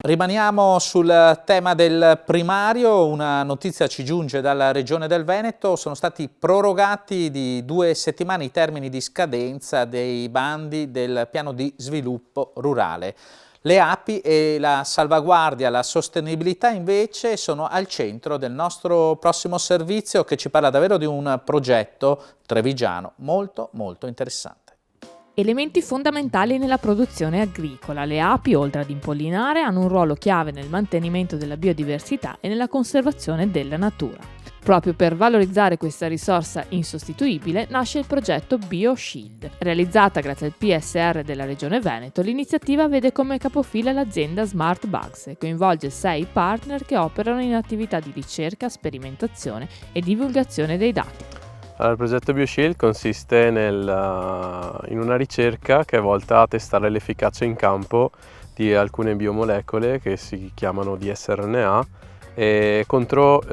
Rimaniamo sul tema del primario, una notizia ci giunge dalla Regione del Veneto, sono stati prorogati di 2 settimane i termini di scadenza dei bandi del piano di sviluppo rurale. Le api e la salvaguardia, la sostenibilità invece sono al centro del nostro prossimo servizio che ci parla davvero di un progetto trevigiano molto interessante. Elementi fondamentali nella produzione agricola. Le api, oltre ad impollinare, hanno un ruolo chiave nel mantenimento della biodiversità e nella conservazione della natura. Proprio per valorizzare questa risorsa insostituibile nasce il progetto BioShield. Realizzata grazie al PSR della Regione Veneto, l'iniziativa vede come capofila l'azienda Smart Bugs e coinvolge 6 partner che operano in attività di ricerca, sperimentazione e divulgazione dei dati. Il progetto BioShield consiste in una ricerca che è volta a testare l'efficacia in campo di alcune biomolecole che si chiamano dsRNA contro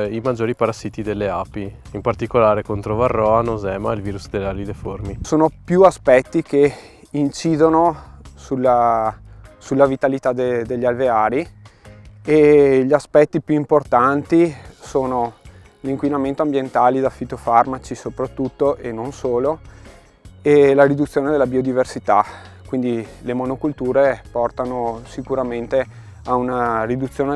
i maggiori parassiti delle api, in particolare contro Varroa, Nosema e il virus delle ali deformi. Sono più aspetti che incidono sulla vitalità degli alveari e gli aspetti più importanti sono l'inquinamento ambientale da fitofarmaci soprattutto e non solo, e la riduzione della biodiversità. Quindi le monoculture portano sicuramente a una riduzione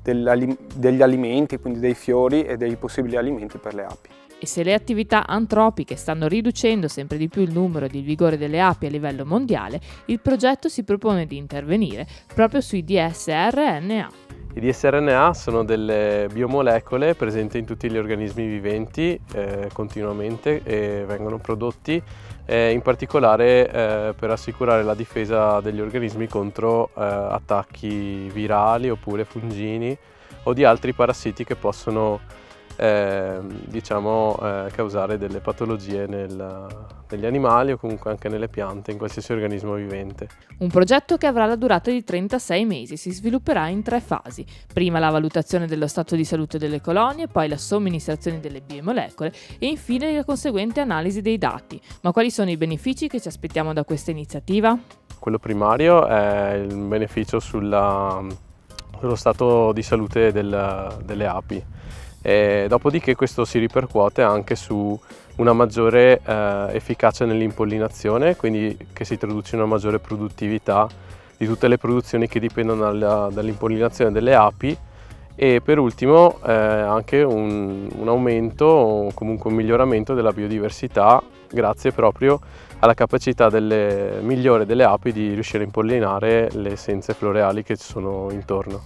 degli alimenti, quindi dei fiori e dei possibili alimenti per le api. E se le attività antropiche stanno riducendo sempre di più il numero ed il vigore delle api a livello mondiale, il progetto si propone di intervenire proprio sui dsRNA. I dsRNA sono delle biomolecole presenti in tutti gli organismi viventi continuamente e vengono prodotti in particolare per assicurare la difesa degli organismi contro attacchi virali oppure fungini o di altri parassiti che possono causare delle patologie negli animali o comunque anche nelle piante, in qualsiasi organismo vivente. Un progetto che avrà la durata di 36 mesi, si svilupperà in 3 fasi. Prima la valutazione dello stato di salute delle colonie, poi la somministrazione delle biomolecole e infine la conseguente analisi dei dati. Ma quali sono i benefici che ci aspettiamo da questa iniziativa? Quello primario è il beneficio sullo stato di salute delle api. Dopodiché questo si ripercuote anche su una maggiore efficacia nell'impollinazione, quindi che si traduce in una maggiore produttività di tutte le produzioni che dipendono dall'impollinazione delle api e per ultimo anche un aumento o comunque un miglioramento della biodiversità grazie proprio alla capacità migliore delle api di riuscire a impollinare le essenze floreali che ci sono intorno.